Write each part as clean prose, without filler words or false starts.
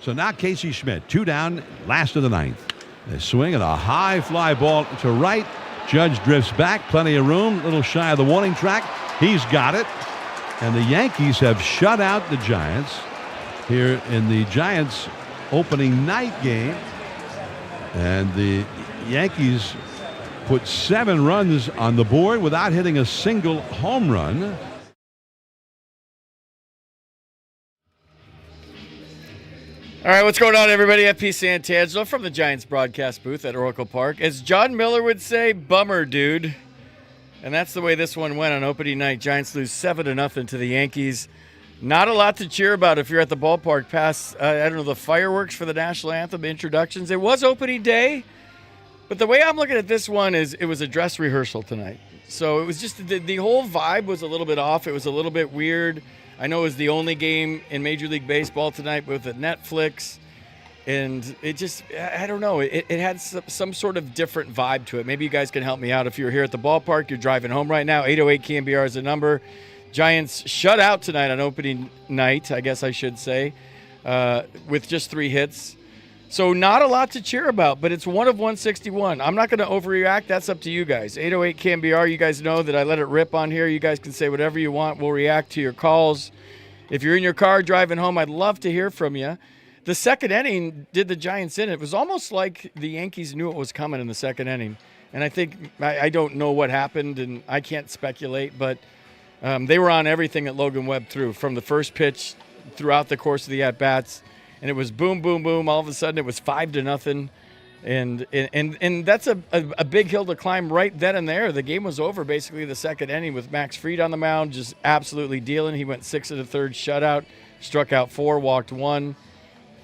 So now Casey Schmidt, 2 down, last of the ninth. They swing at a high fly ball to right. Judge drifts back, plenty of room, little shy of the warning track. He's got it. And the Yankees have shut out the Giants here in the Giants opening night game. And the Yankees put 7 runs on the board without hitting a single home run. All right, what's going on, everybody? FP Santangelo from the Giants broadcast booth at Oracle Park. As John Miller would say, bummer, dude. And that's the way this one went on opening night. Giants lose 7-0 to the Yankees. Not a lot to cheer about if you're at the ballpark past, I don't know, the fireworks for the national anthem, introductions. It was opening day, but the way I'm looking at this one is it was a dress rehearsal tonight. So it was just the whole vibe was a little bit off. It was a little bit weird. I know it was the only game in Major League Baseball tonight with the Netflix, and it just, I don't know, it had some sort of different vibe to it. Maybe you guys can help me out. If you're here at the ballpark, you're driving home right now, 808 KNBR is the number. Giants shut out tonight on opening night, I guess I should say, with just 3 hits. So not a lot to cheer about, but it's 1 of 161. I'm not going to overreact. That's up to you guys. 808 KNBR, you guys know that I let it rip on here. You guys can say whatever you want. We'll react to your calls. If you're in your car driving home, I'd love to hear from you. The second inning did the Giants in. It was almost like the Yankees knew it was coming in the second inning. And I think, I don't know what happened, and I can't speculate, but they were on everything that Logan Webb threw from the first pitch throughout the course of the at-bats. And it was boom, boom, boom. All of a sudden, it was 5-0, and that's a big hill to climb right then and there. The game was over basically the second inning with Max Fried on the mound, just absolutely dealing. He went 6 1/3 shutout, struck out 4, walked 1,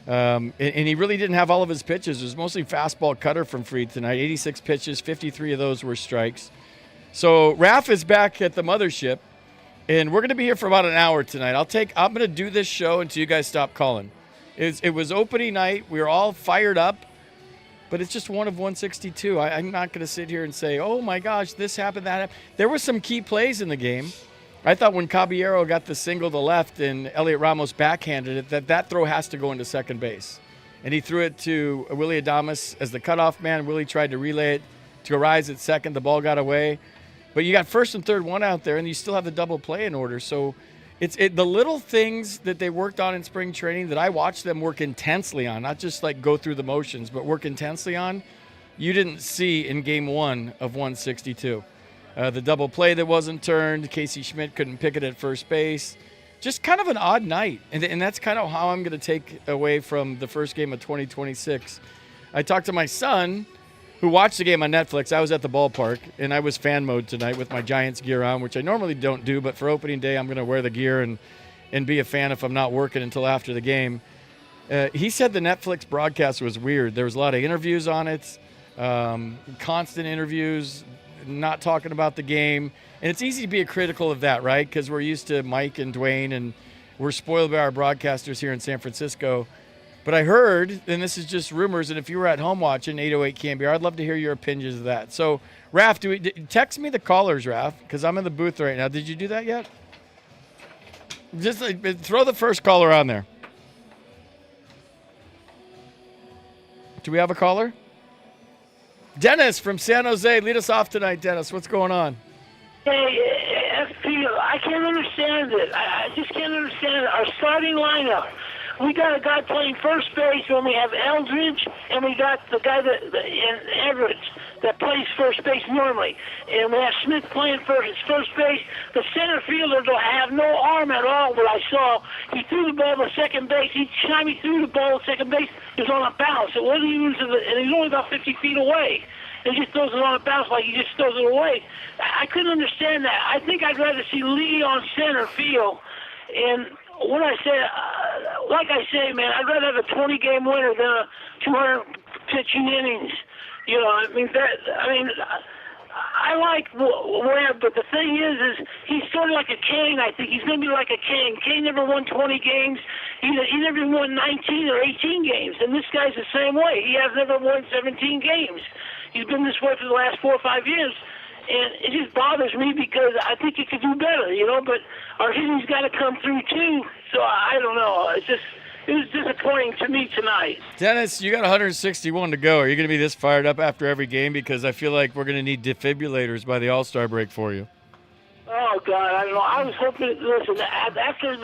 and he really didn't have all of his pitches. It was mostly fastball cutter from Fried tonight. 86 pitches, 53 of those were strikes. So Raph is back at the mothership, and we're going to be here for about an hour tonight. I'm going to do this show until you guys stop calling. It was opening night. We were all fired up, but it's just 1 of 162. I'm not going to sit here and say, oh, my gosh, this happened, that happened. There were some key plays in the game. I thought when Caballero got the single to left and Elliot Ramos backhanded it, that throw has to go into second base. And he threw it to Willie Adames as the cutoff man. Willie tried to relay it to Arise at second. The ball got away. But you got first and third one out there, and you still have the double play in order. So it's the little things that they worked on in spring training that I watched them work intensely on, not just like go through the motions, but work intensely on, you didn't see in game 1 of 162. The double play that wasn't turned, Casey Schmidt couldn't pick it at first base. Just kind of an odd night, and that's kind of how I'm going to take away from the first game of 2026. I talked to my son, who watched the game on Netflix. I was at the ballpark, and I was fan mode tonight with my Giants gear on, which I normally don't do, but for opening day, I'm going to wear the gear and be a fan if I'm not working until after the game. He said the Netflix broadcast was weird. There was a lot of interviews on it, constant interviews, not talking about the game. And it's easy to be critical of that, right? Because we're used to Mike and Dwayne, and we're spoiled by our broadcasters here in San Francisco. But I heard, and this is just rumors, and if you were at home watching 808 KNBR, I'd love to hear your opinions of that. So, Raph, text me the callers, Raph, because I'm in the booth right now. Did you do that yet? Just throw the first caller on there. Do we have a caller? Dennis from San Jose, lead us off tonight, Dennis. What's going on? Hey, FP, I can't understand it. I just can't understand it. Our starting lineup. We got a guy playing first base when we have Eldridge, and we got the guy in Everett that plays first base normally. And we have Smith playing first base. The center fielder will have no arm at all, what I saw. He threw the ball to second base. Each time he threw the ball to second base, it was on a bounce. It wasn't even and he's only about 50 feet away. And he just throws it on a bounce like he just throws it away. I couldn't understand that. I think I'd rather see Lee on center field. And when I say, like I say, man, I'd rather have a 20-game winner than a 200 pitching innings. You know, I like Webb, but the thing is he's sort of like a Kane. I think he's going to be like a Kane. Kane never won 20 games. He never won 19 or 18 games, and this guy's the same way. He has never won 17 games. He's been this way for the last 4 or 5 years. And it just bothers me because I think he could do better, you know, but our hitting's got to come through too. So I don't know. It's just, it was disappointing to me tonight. Dennis, you got 161 to go. Are you going to be this fired up after every game? Because I feel like we're going to need defibrillators by the All-Star break for you. Oh God, I don't know. I was hoping. Listen, after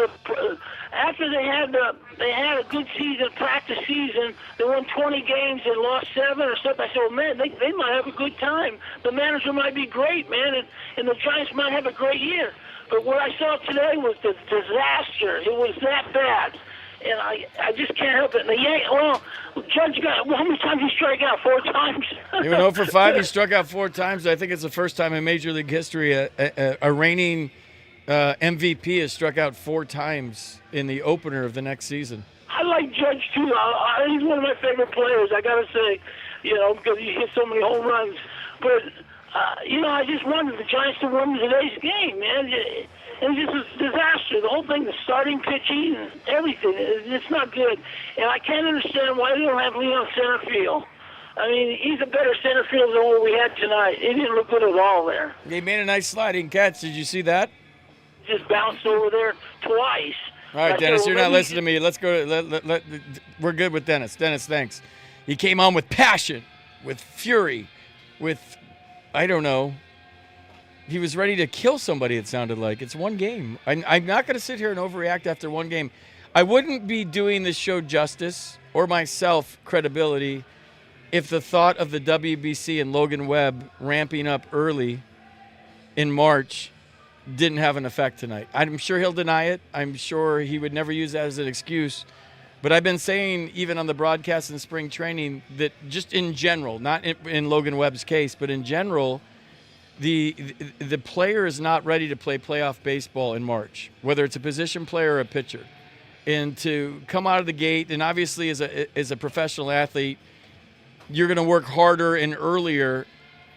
they had a good season, practice season. They won 20 games and lost 7 or something. I said, well, man, they might have a good time. The manager might be great, man, and the Giants might have a great year. But what I saw today was the disaster. It was that bad. And I just can't help it. And Judge got, how many times he struck out? 4 times? He went 0 for 5. He struck out 4 times. I think it's the first time in Major League history a reigning MVP has struck out 4 times in the opener of the next season. I like Judge, too. He's one of my favorite players, I got to say, because he hit so many home runs. But, I just wanted the Giants to win today's game, man. And it's just a disaster. The whole thing, the starting pitching, and everything, it's not good. And I can't understand why they don't have Leon center field. I mean, he's a better center field than what we had tonight. He didn't look good at all there. He made a nice sliding catch. Did you see that? Just bounced over there twice. All right, Dennis, you're not listening to me. Let's go. We're good with Dennis. Dennis, thanks. He came on with passion, with fury, with, I don't know. He was ready to kill somebody, it sounded like. It's one game. I'm not going to sit here and overreact after one game. I wouldn't be doing this show justice or myself credibility if the thought of the WBC and Logan Webb ramping up early in March didn't have an effect tonight. I'm sure he'll deny it. I'm sure he would never use that as an excuse. But I've been saying, even on the broadcast in spring training, that just in general, not in Logan Webb's case, but in general, the player is not ready to play playoff baseball in March, whether it's a position player or a pitcher. And to come out of the gate, and obviously as a professional athlete, you're going to work harder and earlier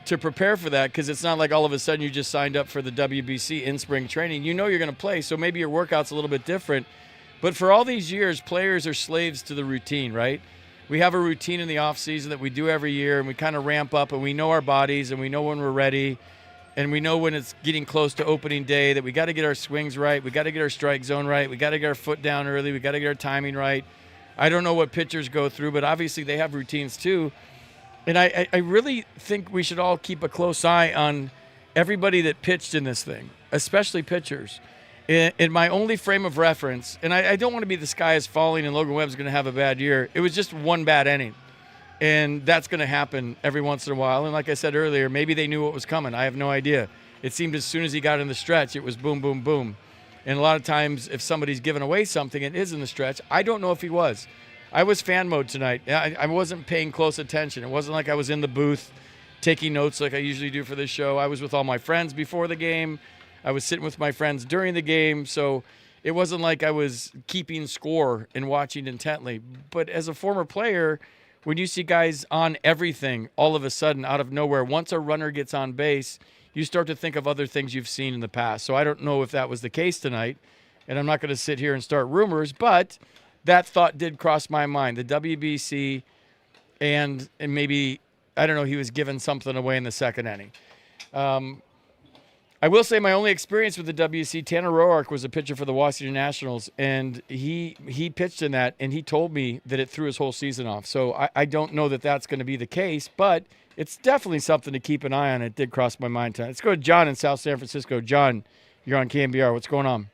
to prepare for that, because it's not like all of a sudden you just signed up for the WBC in spring training. You know you're going to play, so maybe your workout's a little bit different. But for all these years, players are slaves to the routine, right? We have a routine in the off season that we do every year, and we kind of ramp up, and we know our bodies, and we know when we're ready, and we know when it's getting close to opening day that we got to get our swings right, we got to get our strike zone right, we got to get our foot down early, we got to get our timing right. I don't know what pitchers go through, but obviously they have routines too. And I really think we should all keep a close eye on everybody that pitched in this thing, especially pitchers. In my only frame of reference, and I don't want to be the sky is falling and Logan Webb's going to have a bad year. It was just one bad inning. And that's going to happen every once in a while. And like I said earlier, maybe they knew what was coming. I have no idea. It seemed as soon as he got in the stretch, it was boom, boom, boom. And a lot of times if somebody's giving away something and is in the stretch, I don't know if he was. I was fan mode tonight. I wasn't paying close attention. It wasn't like I was in the booth taking notes like I usually do for this show. I was with all my friends before the game. I was sitting with my friends during the game. So it wasn't like I was keeping score and watching intently. But as a former player, when you see guys on everything all of a sudden out of nowhere, once a runner gets on base, you start to think of other things you've seen in the past. So I don't know if that was the case tonight, and I'm not going to sit here and start rumors, but that thought did cross my mind. The WBC and maybe, I don't know, he was giving something away in the second inning. I will say my only experience with the WBC, Tanner Roark was a pitcher for the Washington Nationals, and he pitched in that, and he told me that it threw his whole season off. So I don't know that that's going to be the case, but it's definitely something to keep an eye on. It did cross my mind tonight. Let's go to John in South San Francisco. John, you're on KNBR. What's going on?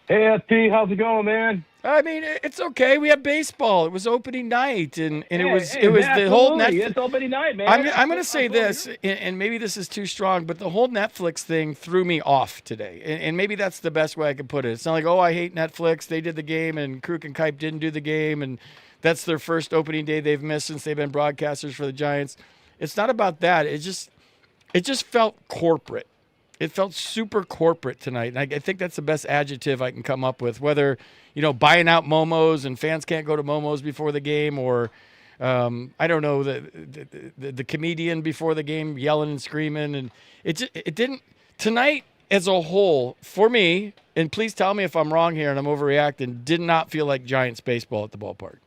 Hey, SP, how's it going, man? I mean, it's okay. We have baseball. It was opening night, and it was the whole Netflix. It's opening night, man. I'm going to say this, and maybe this is too strong, but the whole Netflix thing threw me off today, and maybe that's the best way I could put it. It's not like, oh, I hate Netflix. They did the game, and Kruk and Kipe didn't do the game, and that's their first opening day they've missed since they've been broadcasters for the Giants. It's not about that. It just felt corporate. It felt super corporate tonight, and I think that's the best adjective I can come up with, whether, buying out Momos and fans can't go to Momos before the game, or, I don't know, the comedian before the game yelling and screaming. And it didn't – tonight as a whole, for me, and please tell me if I'm wrong here and I'm overreacting, did not feel like Giants baseball at the ballpark.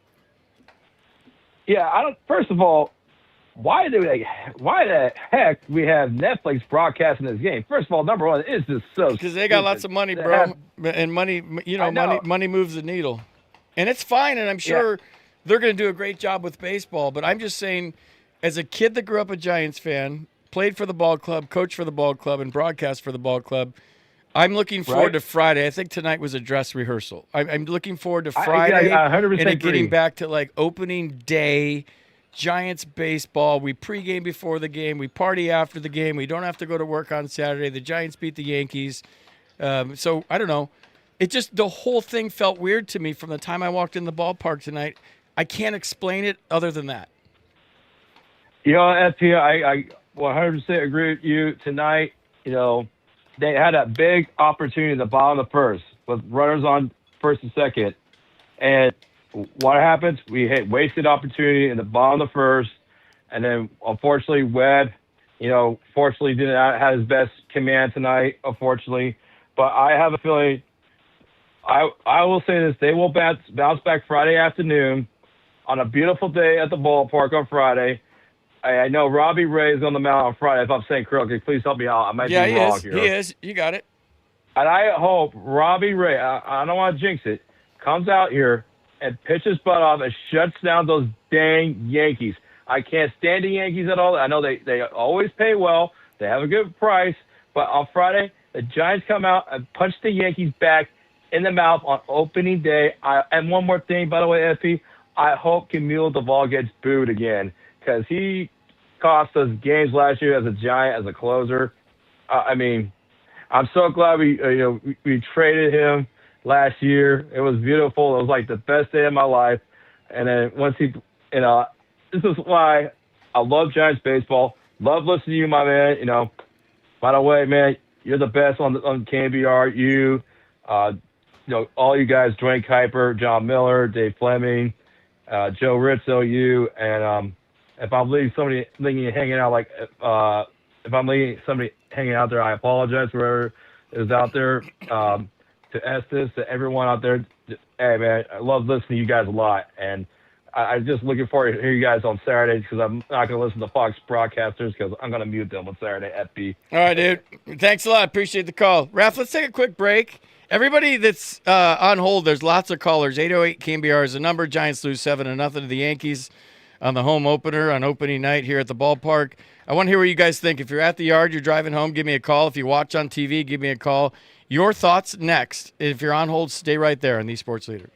Yeah, first of all, why the heck we have Netflix broadcasting this game? First of all, number one, it's just so because they got lots of money, bro, and money, money moves the needle. And it's fine, and I'm sure they're going to do a great job with baseball. But I'm just saying, as a kid that grew up a Giants fan, played for the ball club, coached for the ball club, and broadcast for the ball club, I'm looking forward to Friday. I think tonight was a dress rehearsal. I'm looking forward to Friday I 100% and getting agree. back to like opening day, Giants baseball. We pregame before the game. We party after the game. We don't have to go to work on Saturday. The Giants beat the Yankees. So I don't know. It just, the whole thing felt weird to me from the time I walked in the ballpark tonight. I can't explain it other than that. You know, FP, I 100% agree with you tonight. You know, they had a big opportunity at the bottom of the first with runners on first and second. And what happens? We had wasted opportunity in the bottom of the first. And then, unfortunately, Webb, fortunately didn't have his best command tonight, unfortunately. But I have a feeling, I will say this, they will bounce back Friday afternoon on a beautiful day at the ballpark on Friday. I know Robbie Ray is on the mound on Friday. If I'm saying correctly, please help me out. I might be wrong here. He is. You got it. And I hope Robbie Ray, I don't want to jinx it, comes out here and pitches butt off and shuts down those dang Yankees. I can't stand the Yankees at all. I know they always pay well. They have a good price. But on Friday, the Giants come out and punch the Yankees back in the mouth on opening day. And one more thing, by the way, FP, I hope Camilo Duvall gets booed again because he cost us games last year as a Giant, as a closer. I mean, I'm so glad we traded him last year. It was beautiful. It was like the best day of my life. And then once he, this is why I love Giants baseball. Love listening to you, my man. By the way, man, you're the best on KNBR. You, all you guys, Dwayne Kuiper, John Miller, Dave Fleming, Joe Rizzo, you, and if I'm leaving somebody hanging out, if I'm leaving somebody hanging out there, I apologize for whoever is out there. To Estes, to everyone out there, hey man, I love listening to you guys a lot, and I'm just looking forward to hear you guys on Saturday because I'm not going to listen to Fox broadcasters because I'm going to mute them on Saturday at FB. All right, dude. Thanks a lot. Appreciate the call. Raph, let's take a quick break. Everybody that's on hold, there's lots of callers. 808 KNBR is the number. Giants lose 7-0 to the Yankees on the home opener on opening night here at the ballpark. I want to hear what you guys think. If you're at the yard, you're driving home, give me a call. If you watch on TV, give me a call. Your thoughts next. If you're on hold, stay right there on the Sports Leader.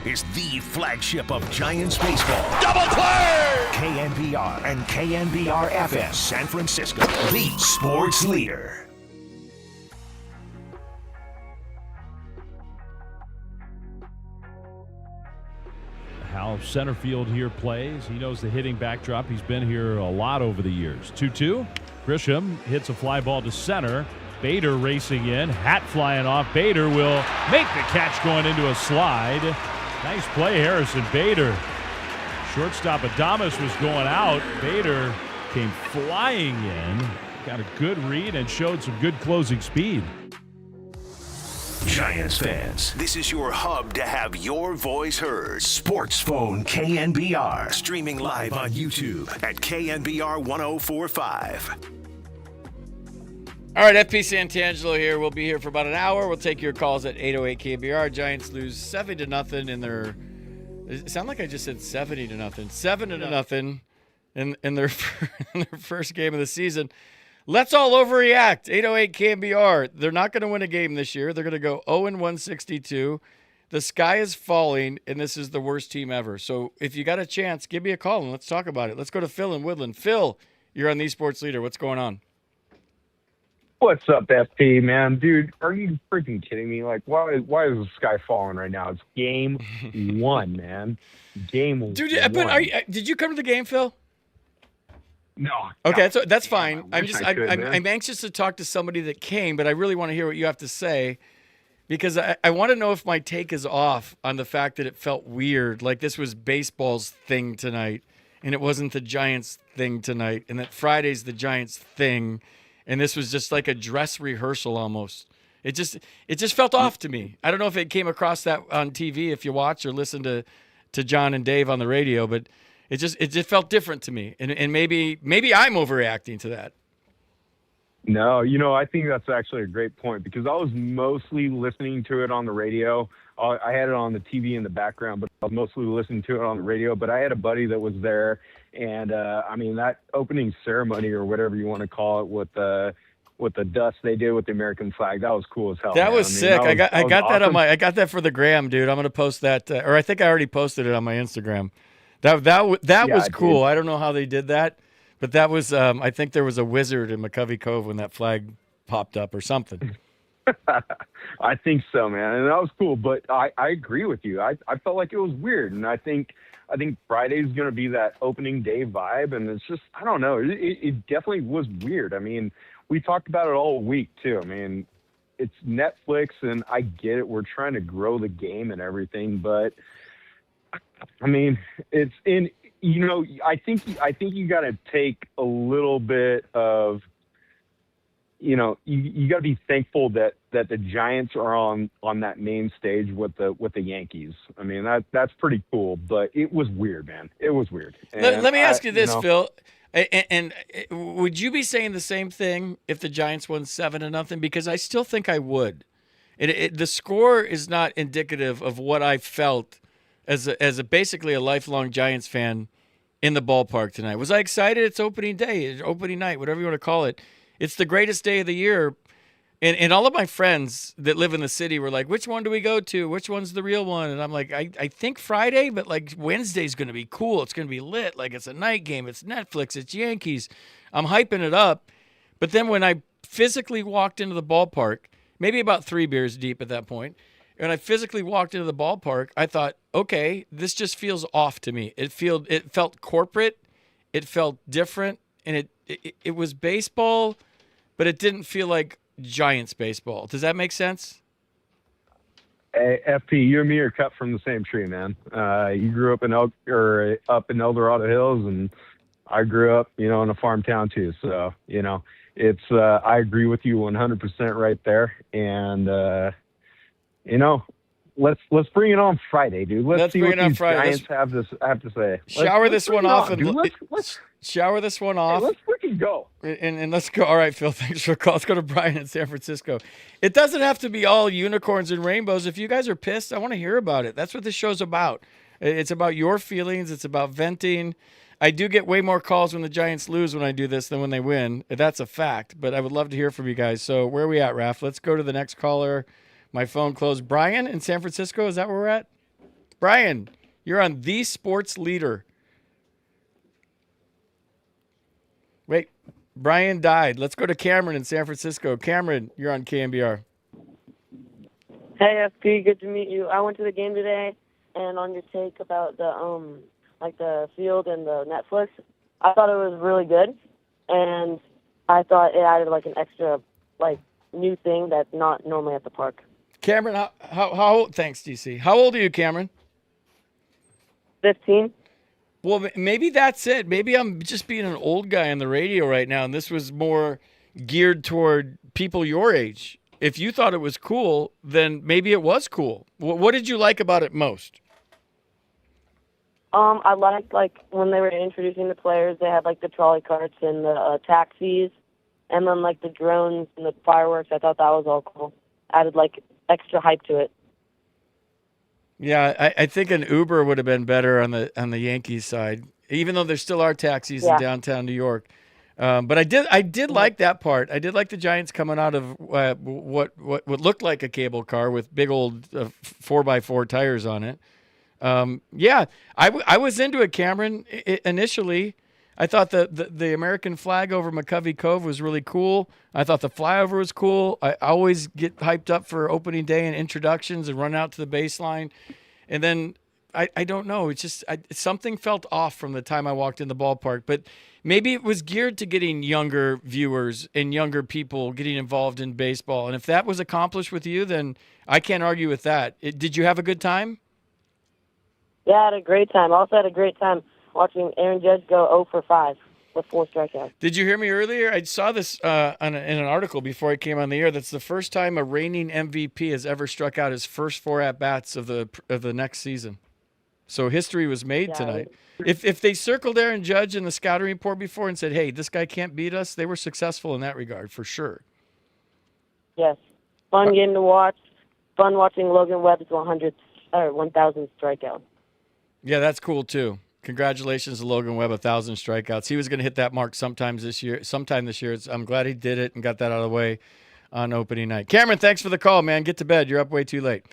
is the flagship of Giants baseball. Double play! KNBR and KNBR-FM San Francisco, the sports leader. How center field here plays. He knows the hitting backdrop. He's been here a lot over the years. 2-2. Grisham hits a fly ball to center. Bader racing in. Hat flying off. Bader will make the catch going into a slide. Nice play, Harrison Bader. Shortstop Adames was going out. Bader came flying in. Got a good read and showed some good closing speed. Giants fans, this is your hub to have your voice heard. Sports Phone KNBR. Streaming live on YouTube at KNBR 1045. All right, FP Santangelo here. We'll be here for about an hour. We'll take your calls at 808 KNBR. Giants lose 7-0 in their. It sounded like I just said 70-0. 7-0 in their first game of the season. Let's all overreact. 808 KNBR. They're not going to win a game this year. They're going to go 0-162. The sky is falling, and this is the worst team ever. So if you got a chance, give me a call, and let's talk about it. Let's go to Phil in Woodland. Phil, you're on the Sports Leader. What's going on? What's up, FP, man? Dude, are you freaking kidding me? Like, why is the sky falling right now? It's game one, man. Game one. Dude, but did you come to the game, Phil? No. Okay, God, that's fine. I I'm anxious to talk to somebody that came, but I really want to hear what you have to say because I want to know if my take is off on the fact that it felt weird, like this was baseball's thing tonight, and it wasn't the Giants' thing tonight, and that Friday's the Giants' thing, and this was just like a dress rehearsal almost. It just felt off to me. I don't know if it came across that on TV if you watch or listen to John and Dave on the radio, but it just felt different to me, and maybe I'm overreacting to that. No, I think that's actually a great point because I was mostly listening to it on the radio. I had it on the TV in the background, but I was mostly listening to it on the radio. But I had a buddy that was there, and that opening ceremony or whatever you want to call it with the dust they did with the American flag, that was cool as hell. That man. was sick. I got that awesome. I got that for the gram, dude. I'm gonna post that, or I think I already posted it on my Instagram. That was cool. I don't know how they did that, but that was I think there was a wizard in McCovey Cove when that flag popped up or something. I think so, man, and that was cool. But I agree with you. I felt like it was weird, and I think Friday's going to be that opening day vibe, and it's just I don't know. It definitely was weird. I mean, we talked about it all week too. I mean, it's Netflix, and I get it. We're trying to grow the game and everything, but I mean, it's in. I think you got to take a little bit of. You got to be thankful that the Giants are on that main stage with the Yankees. I mean, that's pretty cool, but it was weird, man. It was weird. Let me ask you this, Phil. And would you be saying the same thing if the Giants won 7-0? Because I still think I would. The score is not indicative of what I felt as basically a lifelong Giants fan in the ballpark tonight. Was I excited? It's opening day, opening night, whatever you want to call it. It's the greatest day of the year. And all of my friends that live in the city were like, which one do we go to? Which one's the real one? And I'm like, I think Friday, but like Wednesday's going to be cool. It's going to be lit. Like it's a night game. It's Netflix. It's Yankees. I'm hyping it up. But then when I physically walked into the ballpark, maybe about 3 beers deep at that point, and I physically walked into the ballpark, I thought, okay, this just feels off to me. It felt corporate. It felt different. And it was baseball, but it didn't feel like Giants baseball. Does that make sense? Hey, FP, you and me are cut from the same tree, man. You grew up in El Dorado Hills, and I grew up, in a farm town too. So, it's I agree with you 100% right there. And let's bring it on Friday, dude. Let's see what these Giants have to say. Shower this one off and let's shower this one off. Hey, let's freaking go. And let's go. All right, Phil, thanks for the call. Let's go to Brian in San Francisco. It doesn't have to be all unicorns and rainbows. If you guys are pissed, I want to hear about it. That's what this show's about. It's about your feelings. It's about venting. I do get way more calls when the Giants lose when I do this than when they win. That's a fact, but I would love to hear from you guys. So where are we at, Raph? Let's go to the next caller. My phone closed. Brian in San Francisco, is that where we're at? Brian, you're on the sports leader. Wait, Brian died. Let's go to Cameron in San Francisco. Cameron, you're on KNBR. Hey, FP, good to meet you. I went to the game today, and on your take about the the field and the Netflix, I thought it was really good, and I thought it added like an extra new thing that's not normally at the park. Cameron, how old? Thanks, DC. How old are you, Cameron? 15. Well, maybe that's it. Maybe I'm just being an old guy on the radio right now, and this was more geared toward people your age. If you thought it was cool, then maybe it was cool. What did you like about it most? I liked when they were introducing the players, they had the trolley carts and the taxis, and then the drones and the fireworks. I thought that was all cool. Added extra hype to it. Yeah, I think an Uber would have been better on the Yankees side, even though there still are taxis in downtown New York. But I did like that part. I did like the Giants coming out of what looked like a cable car with big old 4x4 tires on it. Yeah, I was into it, Cameron. Initially, I thought the American flag over McCovey Cove was really cool. I thought the flyover was cool. I always get hyped up for opening day and introductions and run out to the baseline. And then I don't know. It's just something felt off from the time I walked in the ballpark. But maybe it was geared to getting younger viewers and younger people getting involved in baseball. And if that was accomplished with you, then I can't argue with that. Did you have a good time? Yeah, I had a great time. I also had a great time watching Aaron Judge go 0 for 5 with 4 strikeouts. Did you hear me earlier? I saw this in an article before I came on the air. That's the first time a reigning MVP has ever struck out his first 4 at-bats of the next season. So history was made tonight. If they circled Aaron Judge in the scouting report before and said, hey, this guy can't beat us, they were successful in that regard, for sure. Yes. Fun game to watch. Fun watching Logan Webb's 1,000th strikeout. Yeah, that's cool, too. Congratulations to Logan Webb, 1,000 strikeouts. He was going to hit that mark sometime this year. I'm glad he did it and got that out of the way on opening night. Cameron, thanks for the call, man. Get to bed. You're up way too late.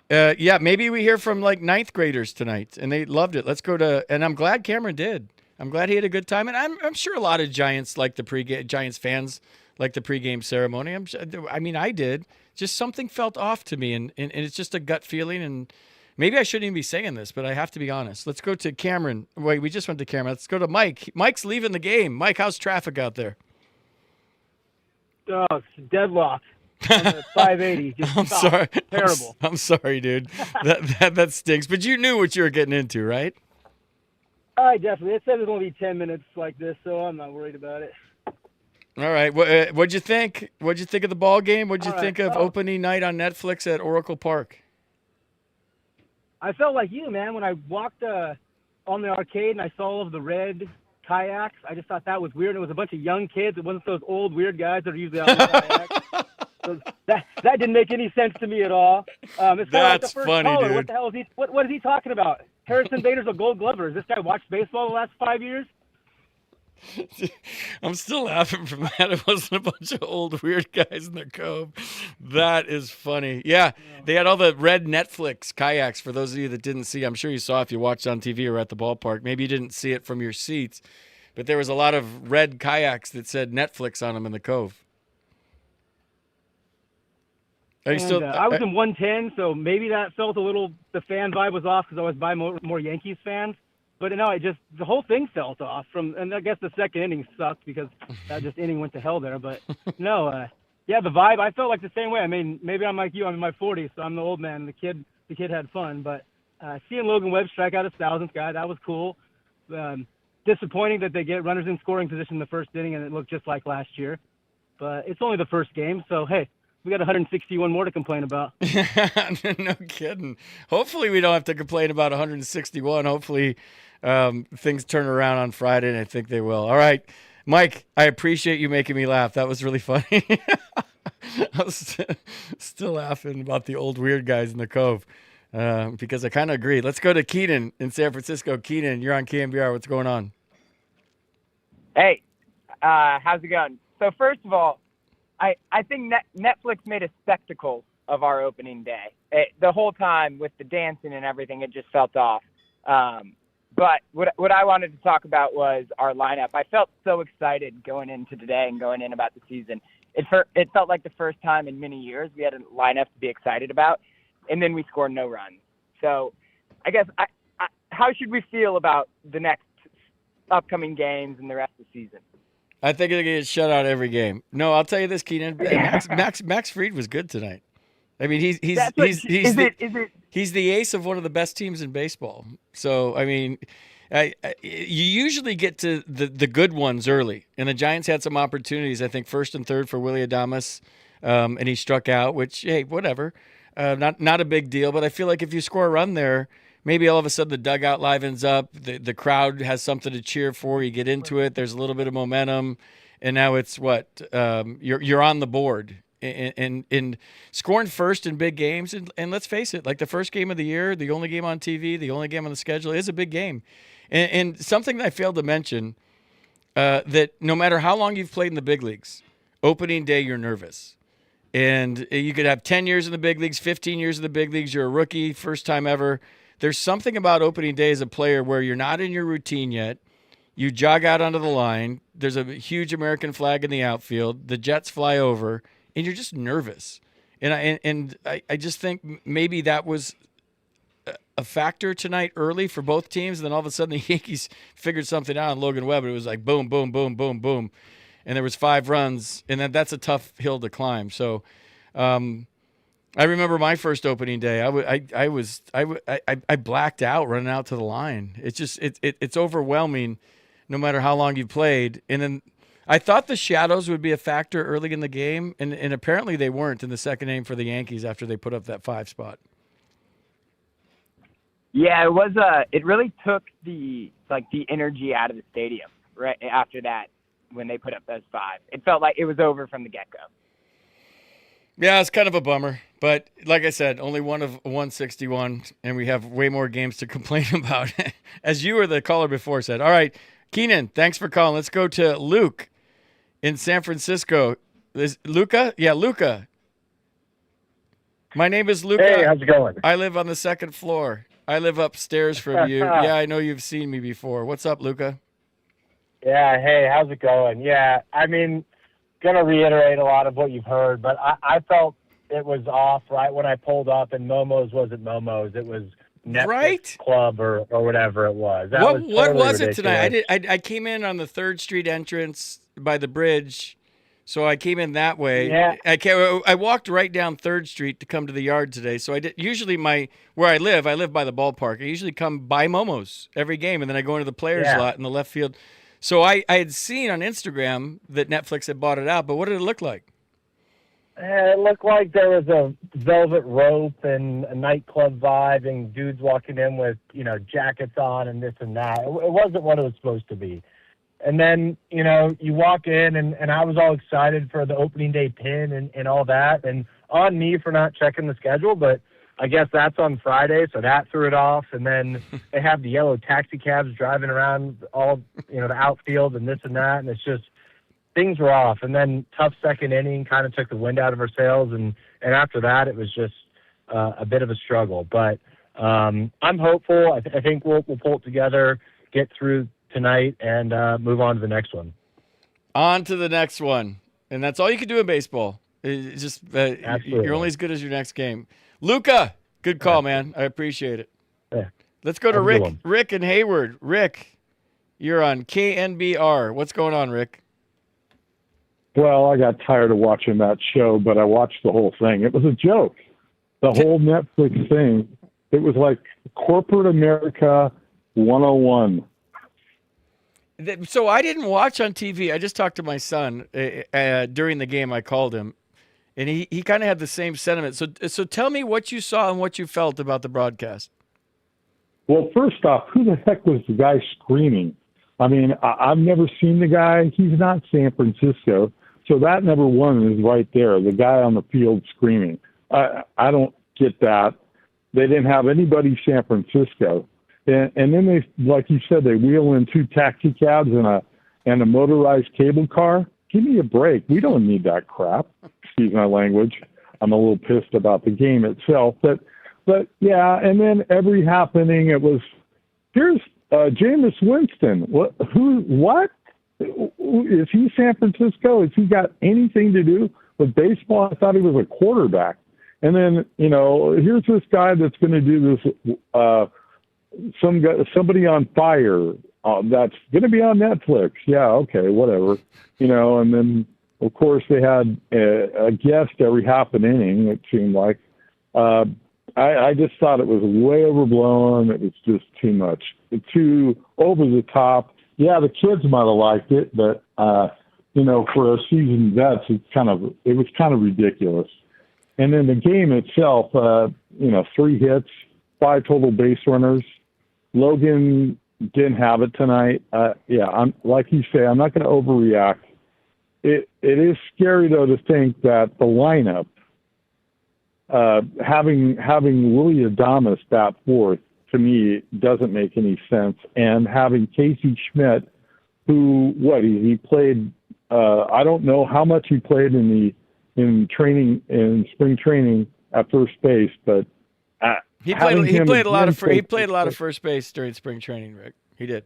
Yeah, maybe we hear from 9th graders tonight, and they loved it. Let's go to, and I'm glad Cameron did. I'm glad he had a good time, and I'm sure a lot of Giants Giants fans like the pregame ceremony. I did. Just something felt off to me, and it's just a gut feeling, and maybe I shouldn't even be saying this, but I have to be honest. Let's go to Cameron. Wait, we just went to Cameron. Let's go to Mike. Mike's leaving the game. Mike, how's traffic out there? Oh, it's deadlocked. 580. Just I'm sorry. Terrible. I'm sorry, dude. That stinks. But you knew what you were getting into, right? I definitely. It said it was only 10 minutes like this, so I'm not worried about it. All right. What'd you think? What'd you think of the ball game? What'd you think of opening night on Netflix at Oracle Park? I felt like you, man, when I walked on the arcade and I saw all of the red kayaks. I just thought that was weird. It was a bunch of young kids. It wasn't those old weird guys that are usually out in the kayaks. So that didn't make any sense to me at all. It's That's like the first funny, caller. dude. What the hell is he? What is he talking about? Harrison Bader's a Gold Glover. Has this guy watched baseball the last 5 years? I'm still laughing from that. It wasn't a bunch of old weird guys in the cove. That is funny. Yeah, they had all the red Netflix kayaks. For those of you that didn't see, I'm sure you saw if you watched on TV or at the ballpark. Maybe you didn't see it from your seats, but there was a lot of red kayaks that said Netflix on them in the cove. Are you still? I was in 110, so maybe that felt a little. The fan vibe was off because I was by more Yankees fans. But no, the whole thing felt off and I guess the second inning sucked because that just inning went to hell there. But no, the vibe, I felt like the same way. I mean, maybe I'm like you, I'm in my 40s, so I'm the old man. The kid had fun, but seeing Logan Webb strike out his 1,000th guy, that was cool. Disappointing that they get runners in scoring position in the first inning and it looked just like last year. But it's only the first game, so hey, we got 161 more to complain about. No kidding. Hopefully we don't have to complain about 161. Hopefully things turn around on Friday, and I think they will. All right, Mike, I appreciate you making me laugh. That was really funny. I was still laughing about the old weird guys in the cove because I kind of agree. Let's go to Keenan in San Francisco. Keenan, you're on KNBR. What's going on? Hey, how's it going? So first of all, I think Netflix made a spectacle of our opening day. The whole time with the dancing and everything, it just felt off. But what I wanted to talk about was our lineup. I felt so excited going into today and going in about the season. It felt like the first time in many years we had a lineup to be excited about, and then we scored no runs. So I guess how should we feel about the next upcoming games and the rest of the season? I think they're going to get shut out every game. No, I'll tell you this, Keenan. Max Fried was good tonight. I mean, he's the ace of one of the best teams in baseball. So, I mean, you usually get to the good ones early. And the Giants had some opportunities, I think, first and third for Willy Adames, and he struck out, which, hey, whatever. Not a big deal. But I feel like if you score a run there, maybe all of a sudden the dugout livens up, the crowd has something to cheer for, you get into it, there's a little bit of momentum, and now it's you're on the board. And scoring first in big games, and let's face it, like the first game of the year, the only game on TV, the only game on the schedule, is a big game. And something that I failed to mention, that no matter how long you've played in the big leagues, opening day you're nervous. And you could have 10 years in the big leagues, 15 years in the big leagues, you're a rookie, first time ever. There's something about opening day as a player where you're not in your routine yet. You jog out onto the line. There's a huge American flag in the outfield. The Jets fly over, and you're just nervous. And I just think maybe that was a factor tonight early for both teams. And then all of a sudden the Yankees figured something out on Logan Webb. It was like boom, boom, boom, boom, boom. And there was 5 runs, and that's a tough hill to climb. So I remember my first opening day. I blacked out running out to the line. It's just it's overwhelming, no matter how long you played. And then I thought the shadows would be a factor early in the game, and apparently they weren't in the second inning for the Yankees after they put up that 5 spot. Yeah, it was. It really took the energy out of the stadium right after that when they put up those 5. It felt like it was over from the get-go. Yeah, it's kind of a bummer. But like I said, only one of 161, and we have way more games to complain about, as you or the caller before said. All right, Keenan, thanks for calling. Let's go to Luke in San Francisco. Is Luca? Yeah, Luca. My name is Luca. Hey, how's it going? I live on the 2nd floor. I live upstairs from you. Yeah, I know you've seen me before. What's up, Luca? Yeah, hey, how's it going? Yeah, I mean, going to reiterate a lot of what you've heard, but I felt it was off right when I pulled up, and Momo's wasn't Momo's. It was Netflix right? Club or whatever it was. What was ridiculous. It tonight? I came in on the 3rd Street entrance by the bridge, so I came in that way. Yeah. I walked right down 3rd Street to come to the yard today. So I did. Usually where I live by the ballpark. I usually come by Momo's every game, and then I go into the players' lot in the left field. So I had seen on Instagram that Netflix had bought it out, but what did it look like? It looked like there was a velvet rope and a nightclub vibe and dudes walking in with, jackets on and this and that. It wasn't what it was supposed to be. And then, you walk in and I was all excited for the opening day pin and all that. And on me for not checking the schedule, but I guess that's on Friday, so that threw it off. And then they have the yellow taxi cabs driving around all, the outfield and this and that. And it's just, things were off. And then tough second inning kind of took the wind out of our sails. And after that, it was just a bit of a struggle. But I'm hopeful. I think we'll pull it together, get through tonight, and move on to the next one. On to the next one. And that's all you can do in baseball. It's just you're only as good as your next game. Luca, good call, man. I appreciate it. Yeah. Let's go to Rick. Rick in Hayward. Rick, you're on KNBR. What's going on, Rick? Well, I got tired of watching that show, but I watched the whole thing. It was a joke. The whole Netflix thing. It was like corporate America 101. So I didn't watch on TV. I just talked to my son during the game. I called him, and he kind of had the same sentiment. So tell me what you saw and what you felt about the broadcast. Well, first off, who the heck was the guy screaming? I mean, I've never seen the guy. He's not San Francisco. So that number one is right there, the guy on the field screaming. I don't get that. They didn't have anybody San Francisco. And then they, like you said, they wheel in 2 taxi cabs and a motorized cable car. Give me a break. We don't need that crap. Excuse my language. I'm a little pissed about the game itself. But yeah, and then every happening, it was, here's Jameis Winston. What? Is he San Francisco? Has he got anything to do with baseball? I thought he was a quarterback. And then, here's this guy that's going to do this, somebody on fire that's going to be on Netflix. Yeah, okay, whatever. And then, of course, they had a guest every half an inning, it seemed like. I just thought it was way overblown. It was just too much, too over the top. Yeah, the kids might have liked it, but for a seasoned vets, it was kind of ridiculous. And then the game itself, 3 hits, 5 total base runners. Logan didn't have it tonight. I'm like you say, I'm not going to overreact. It is scary though to think that the lineup, having Willie Adames bat fourth, to me doesn't make any sense, and having Casey Schmidt, who he played, I don't know how much he played in spring training at first base, but he played a lot of first base during spring training, Rick. He did.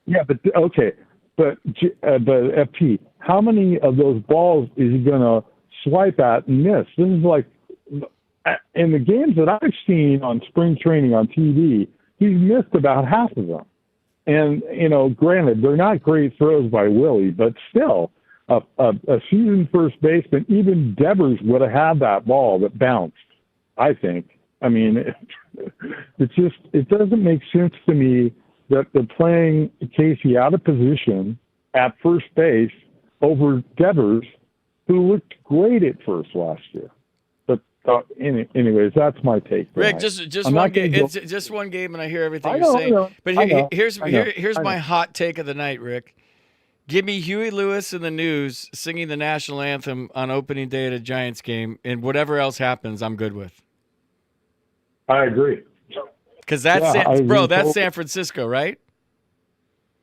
Yeah, but okay, but FP, how many of those balls is he going to swipe at and miss? This is like, in the games that I've seen on spring training on TV, he's missed about half of them. And, granted, they're not great throws by Willie, but still, a seasoned first baseman, even Devers would have had that ball that bounced, I think. I mean, it doesn't make sense to me that they're playing Casey out of position at first base over Devers, who looked great at first last year. Anyways, that's my take. Rick, just one game. It's just one game, and I hear everything you're saying. But here's my hot take of the night, Rick. Give me Huey Lewis and the News singing the national anthem on opening day at a Giants game, and whatever else happens, I'm good with. I agree. Because that's San Francisco, right?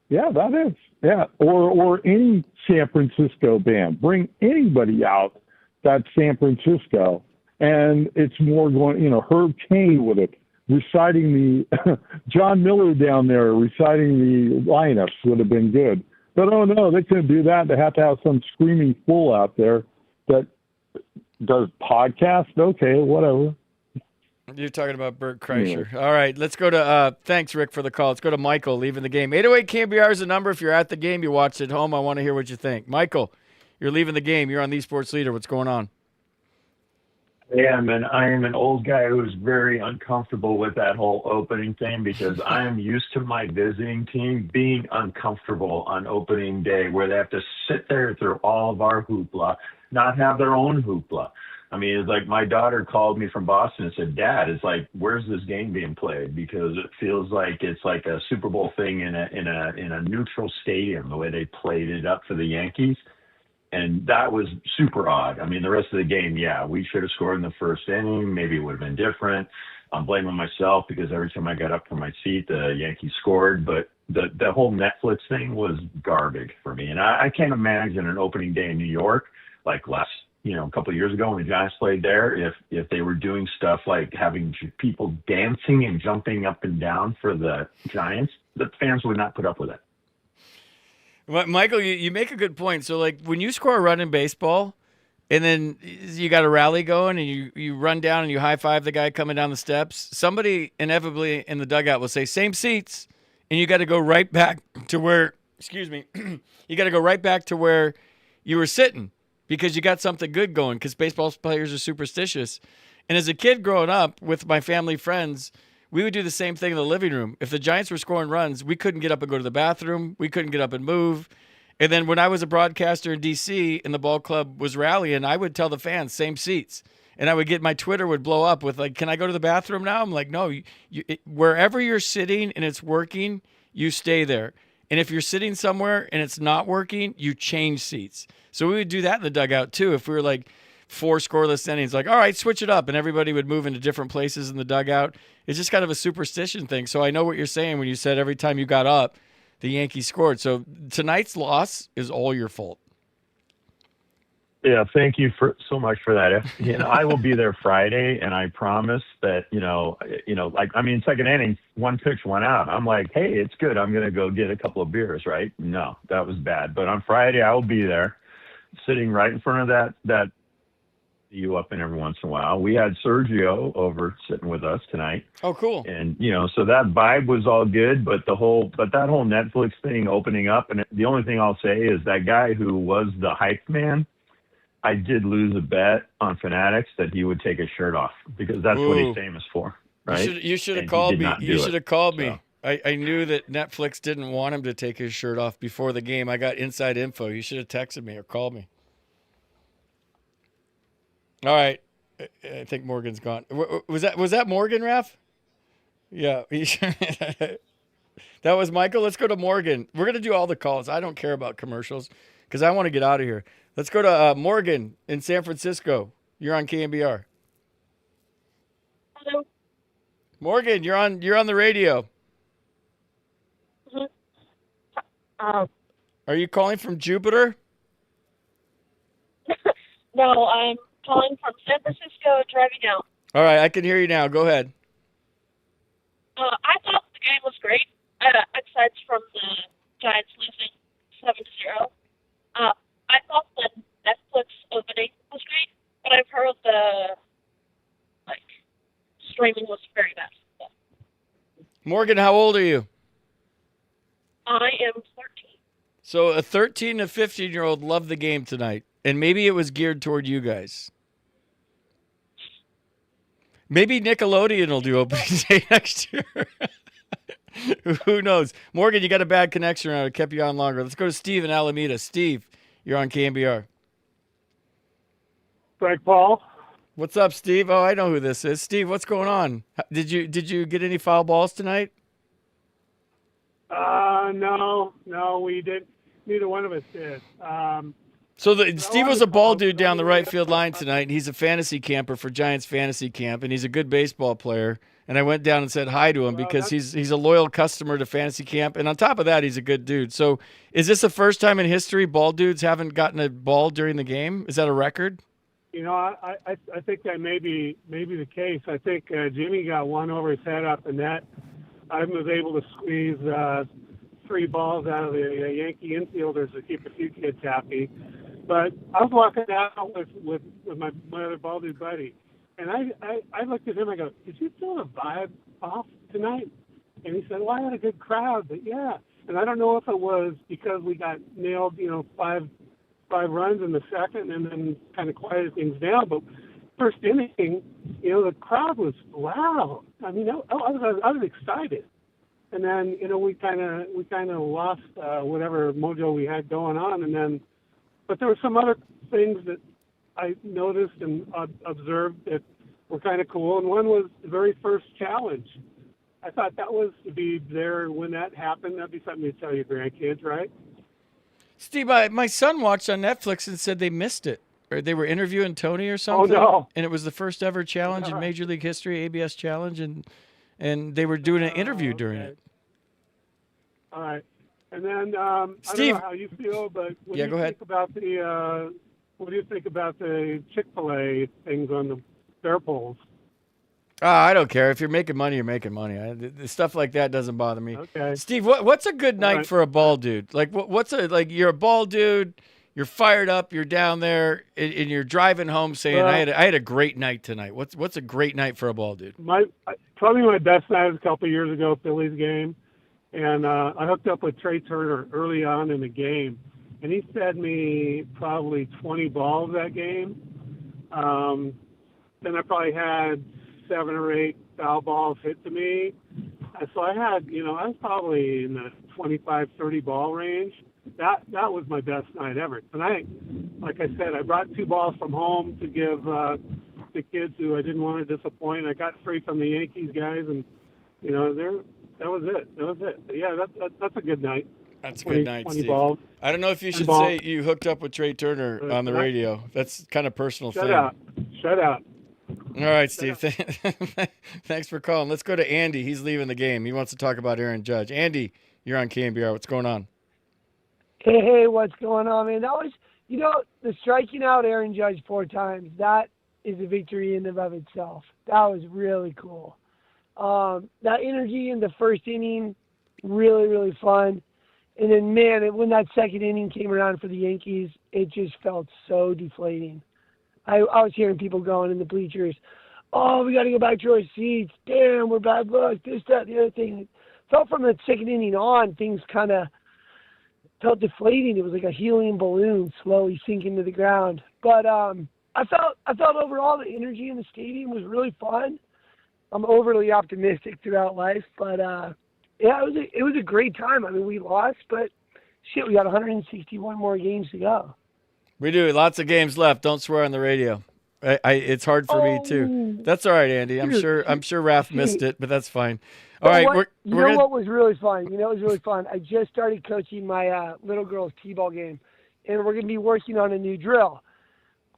Yeah, that is. Yeah, or any San Francisco band. Bring anybody out that's San Francisco. And it's more going, Herb Cain with it, reciting the John Miller down there, reciting the lineups would have been good. But oh no, they couldn't do that. They have to have some screaming fool out there that does podcasts. Okay, whatever. You're talking about Bert Kreischer. Yeah. All right, let's go to, thanks, Rick, for the call. Let's go to Michael, leaving the game. 808 KNBR is the number. If you're at the game, you watch at home, I want to hear what you think. Michael, you're leaving the game. You're on the Sports Leader. What's going on? I am an old guy who's very uncomfortable with that whole opening thing because I am used to my visiting team being uncomfortable on opening day where they have to sit there through all of our hoopla, not have their own hoopla. I mean, it's like my daughter called me from Boston and said, Dad, it's like, where's this game being played? Because it feels like it's like a Super Bowl thing in a neutral stadium, the way they played it up for the Yankees. And that was super odd. I mean, the rest of the game, yeah, we should have scored in the first inning. Maybe it would have been different. I'm blaming myself because every time I got up from my seat, the Yankees scored. But the whole Netflix thing was garbage for me. And I can't imagine an opening day in New York, like a couple of years ago when the Giants played there, if they were doing stuff like having people dancing and jumping up and down for the Giants, the fans would not put up with it. Michael, you make a good point. So, like, when you score a run in baseball and then you got a rally going and you run down and you high-five the guy coming down the steps, somebody inevitably in the dugout will say, same seats, and you got to go right back to where, you got to go right back to where you were sitting because you got something good going because baseball players are superstitious. And as a kid growing up with my family friends, we would do the same thing in the living room. If the Giants were scoring runs, we couldn't get up and go to the bathroom. We couldn't get up and move. And then when I was a broadcaster in D.C. and the ball club was rallying, I would tell the fans, same seats. And I would get, my Twitter would blow up with like, can I go to the bathroom now? I'm like, no, wherever you're sitting and it's working, you stay there. And if you're sitting somewhere and it's not working, you change seats. So we would do that in the dugout too. If we were like 4 scoreless innings, like, all right, switch it up. And everybody would move into different places in the dugout. It's just kind of a superstition thing. So I know what you're saying when you said every time you got up, the Yankees scored. So tonight's loss is all your fault. Yeah, thank you so much for that. I will be there Friday, and I promise that second inning, one pitch, one out. I'm like, hey, it's good. I'm gonna go get a couple of beers, right? No, that was bad. But on Friday, I will be there, sitting right in front of that you up in every once in a while. We had Sergio over sitting with us tonight. Oh, cool. And so that vibe was all good, but that whole Netflix thing opening up, and the only thing I'll say is that guy who was the hype man, I did lose a bet on Fanatics that he would take his shirt off because that's what he's famous for, right? You should have called me. You should have called me. I knew that Netflix didn't want him to take his shirt off before the game. I got inside info. You should have texted me or called me. All right. I think Morgan's gone. Was that Morgan, Raph? Yeah. That was Michael. Let's go to Morgan. We're going to do all the calls. I don't care about commercials because I want to get out of here. Let's go to Morgan in San Francisco. You're on KNBR. Hello. Morgan, you're on the radio. Are you calling from Jupiter? No, I'm calling from San Francisco, driving out. All right, I can hear you now. Go ahead. I thought the game was great, aside from the Giants losing 7-0. I thought the Netflix opening was great, but I've heard the streaming was very bad. Morgan, how old are you? I am 13. So a 13 to 15-year-old loved the game tonight, and maybe it was geared toward you guys. Maybe Nickelodeon will do opening day next year. Who knows? Morgan, you got a bad connection around. It kept you on longer. Let's go to Steve in Alameda. Steve, you're on KNBR. Greg Paul. What's up, Steve? Oh, I know who this is. Steve, what's going on? Did you get any foul balls tonight? No, we didn't. Neither one of us did. Steve was a ball dude down the right field line tonight, and he's a fantasy camper for Giants Fantasy Camp, and he's a good baseball player. And I went down and said hi to him because he's a loyal customer to Fantasy Camp, and on top of that, he's a good dude. So, is this the first time in history ball dudes haven't gotten a ball during the game? Is that a record? I think that may be the case. I think Jimmy got one over his head off the net. I was able to squeeze 3 balls out of the Yankee infielders to keep a few kids happy. But I was walking out with my other ball dude buddy, and I looked at him. I go, "Did you feel the vibe off tonight?" And he said, "Well, I had a good crowd, but yeah." And I don't know if it was because we got nailed, 5 runs in the second, and then kind of quieted things down. But first inning, the crowd was loud. I mean, I was excited. And then, we kind of lost whatever mojo we had going on. But there were some other things that I noticed and observed that were kind of cool. And one was the very first challenge. I thought that was to be there when that happened. That'd be something to tell your grandkids, right? Steve, my son watched on Netflix and said they missed it. Or they were interviewing Tony or something. Oh, no. And it was the first ever challenge in Major League history, ABS challenge, and they were doing an interview during it. All right. And then Steve, I don't know how you feel, but what do you go ahead. think about what do you think about the Chick-fil-A things on the fare poles? I don't care. If you're making money, you're making money. The stuff like that doesn't bother me. Okay. Steve, what's a good night for a ball dude? Like you're a ball dude, you're fired up, you're down there, and you're driving home saying, I had a great night tonight. What's a great night for a ball dude? Probably my best night was a couple of years ago, Phillies game. And I hooked up with Trey Turner early on in the game, and he fed me probably 20 balls that game. Then I probably had 7 or 8 foul balls hit to me. And so I had, I was probably in the 25, 30 ball range. That was my best night ever. Tonight, like I said, I brought 2 balls from home to give the kids who I didn't want to disappoint. I got 3 from the Yankees guys, and, that was it. But yeah, that's a good night. That's a good night, 20 Steve. balls. I don't know if you should say you hooked up with Trey Turner on the radio. That's kind of personal thing. Shut up. All right, Steve. Thanks for calling. Let's go to Andy. He's leaving the game. He wants to talk about Aaron Judge. Andy, you're on KNBR. What's going on? Hey, what's going on, man? You know, the striking out Aaron Judge 4 times, that is a victory in and of itself. That was really cool. That energy in the first inning, really, really fun. And then, man, when that second inning came around for the Yankees, it just felt so deflating. I was hearing people going in the bleachers, oh, we got to go back to our seats. Damn, we're bad luck, this, that, the other thing. It felt from the second inning on, things kind of felt deflating. It was like a helium balloon slowly sinking to the ground. But I felt overall the energy in the stadium was really fun. I'm overly optimistic throughout life, but yeah, it was a great time. I mean, we lost, but shit, we got 161 more games to go. We do. Lots of games left. Don't swear on the radio. It's hard for me too. That's all right, Andy. I'm sure Raph missed it, but that's fine. All right, what was really fun? You know, it was really fun. I just started coaching my little girl's t-ball game, and we're going to be working on a new drill.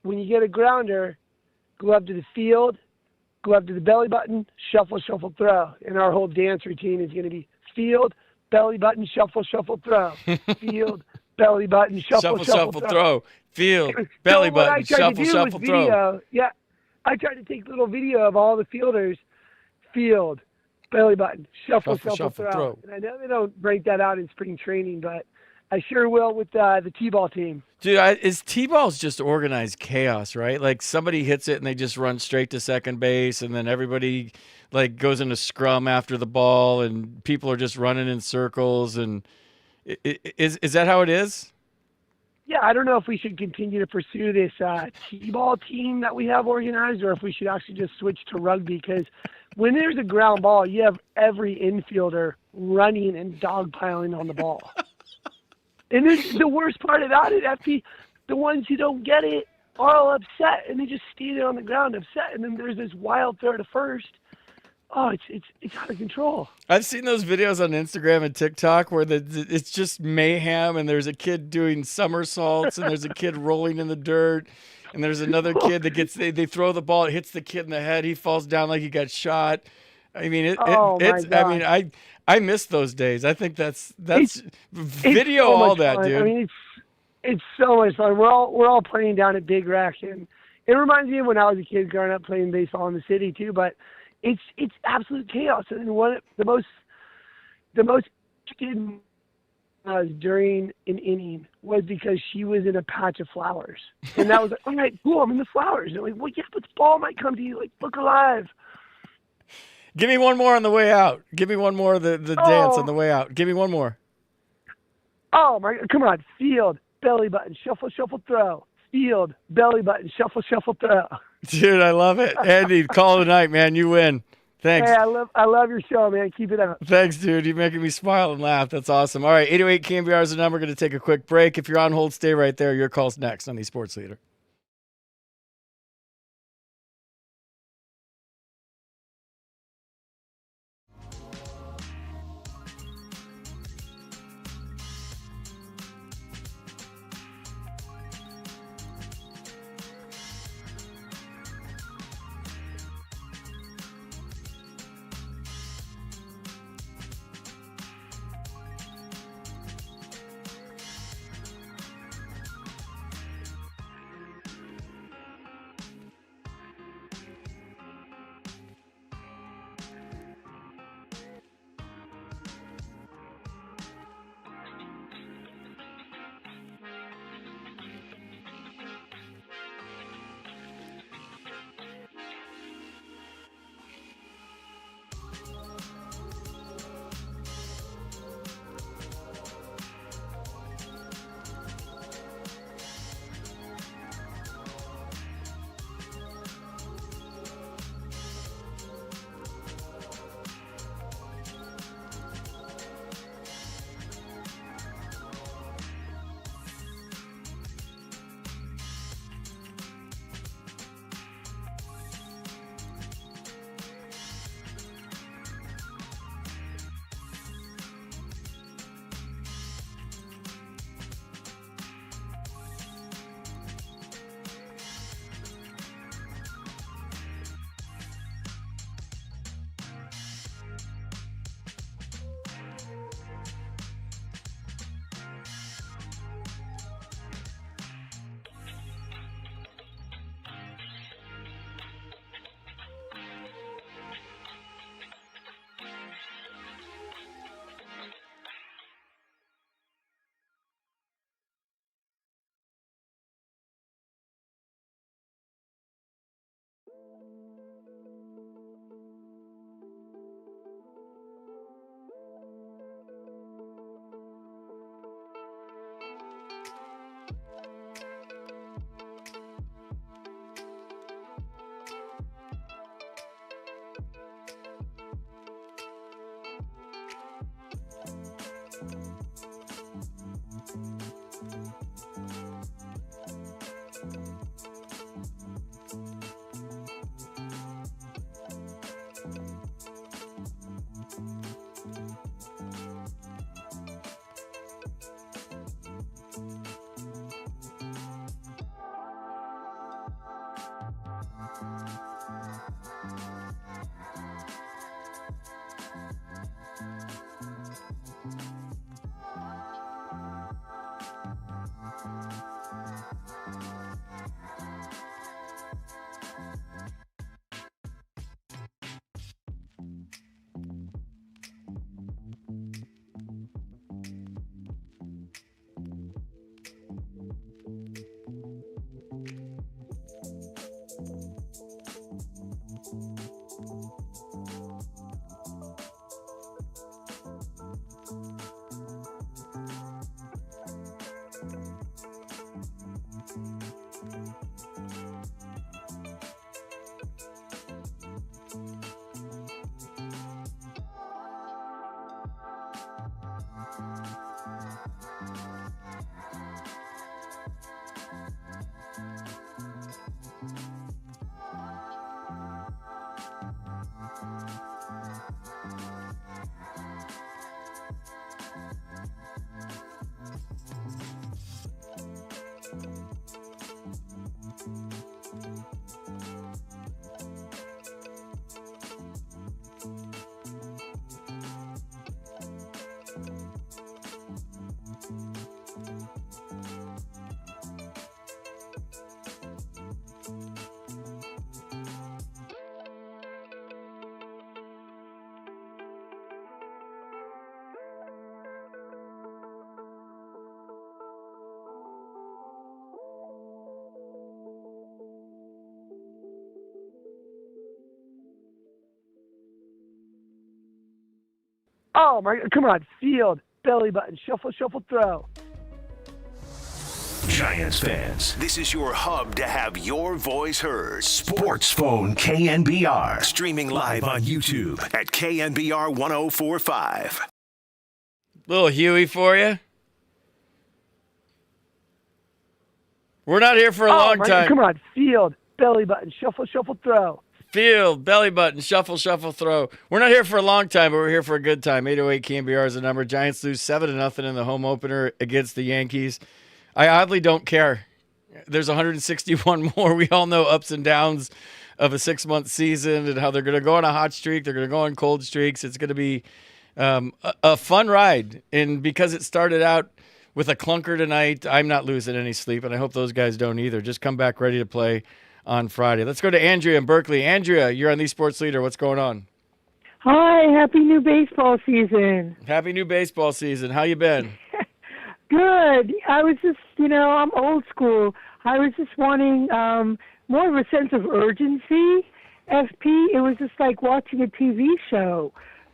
When you get a grounder, go up to the field, go up to the belly button, shuffle, shuffle, throw. And our whole dance routine is going to be field, belly button, shuffle, shuffle, throw. Field, belly button, shuffle, shuffle, throw. Field, belly button, shuffle, shuffle, throw. Yeah, I tried to take little video of all the fielders. Field, belly button, shuffle, shuffle, throw. And I know they don't break that out in spring training, but I sure will with the t-ball team. Dude, t-ball's just organized chaos, right? Like somebody hits it and they just run straight to second base, and then everybody like goes into scrum after the ball, and people are just running in circles. And is that how it is? Yeah, I don't know if we should continue to pursue this t-ball team that we have organized, or if we should actually just switch to rugby, because when there's a ground ball, you have every infielder running and dogpiling on the ball. And the worst part about it, FP, the ones who don't get it are all upset, and they just stand there on the ground upset, and then there's this wild throw to first. Oh, it's out of control. I've seen those videos on Instagram and TikTok where it's just mayhem, and there's a kid doing somersaults, and there's a kid rolling in the dirt, and there's another kid that they throw the ball, it hits the kid in the head, he falls down like he got shot. I mean, I miss those days. I think that's video so all that, fun. dude. I mean, it's so much fun. We're all playing down at Big Rack, and it reminds me of when I was a kid growing up playing baseball in the city too. But it's absolute chaos. And the most during an inning was because she was in a patch of flowers, and that was like, all right, cool, I'm in the flowers. And like, well, yeah, but the ball might come to you. Like, look alive. Give me one more on the way out. Give me one more of the dance on the way out. Give me one more. Oh, my God. Come on. Field, belly button, shuffle, shuffle, throw. Field, belly button, shuffle, shuffle, throw. Dude, I love it. Andy, call it a night, man. You win. Thanks. Hey, I love your show, man. Keep it up. Thanks, dude. You're making me smile and laugh. That's awesome. All right, 808 KNBR is the number. We're going to take a quick break. If you're on hold, stay right there. Your call's next on the Sports Leader. Oh, my, come on, field, belly button, shuffle, shuffle, throw. Giants fans, this is your hub to have your voice heard. Sports Phone KNBR. Streaming live on YouTube at KNBR 1045. Little Huey for you. We're not here for a long time. Come on, field, belly button, shuffle, shuffle, throw. Field, belly button, shuffle, shuffle, throw. We're not here for a long time, but we're here for a good time. 808 KNBR is the number. Giants lose 7-0 in the home opener against the Yankees. I oddly don't care. There's 161 more. We all know ups and downs of a 6-month season and how they're going to go on a hot streak. They're going to go on cold streaks. It's going to be a fun ride. And because it started out with a clunker tonight, I'm not losing any sleep, and I hope those guys don't either. Just come back ready to play on Friday. Let's go to Andrea in Berkeley. Andrea, you're on the Sports Leader. What's going on? Hi, happy new baseball season. Happy new baseball season. How you been? Good. I was just, I'm old school. I was just wanting more of a sense of urgency. FP, it was just like watching a TV show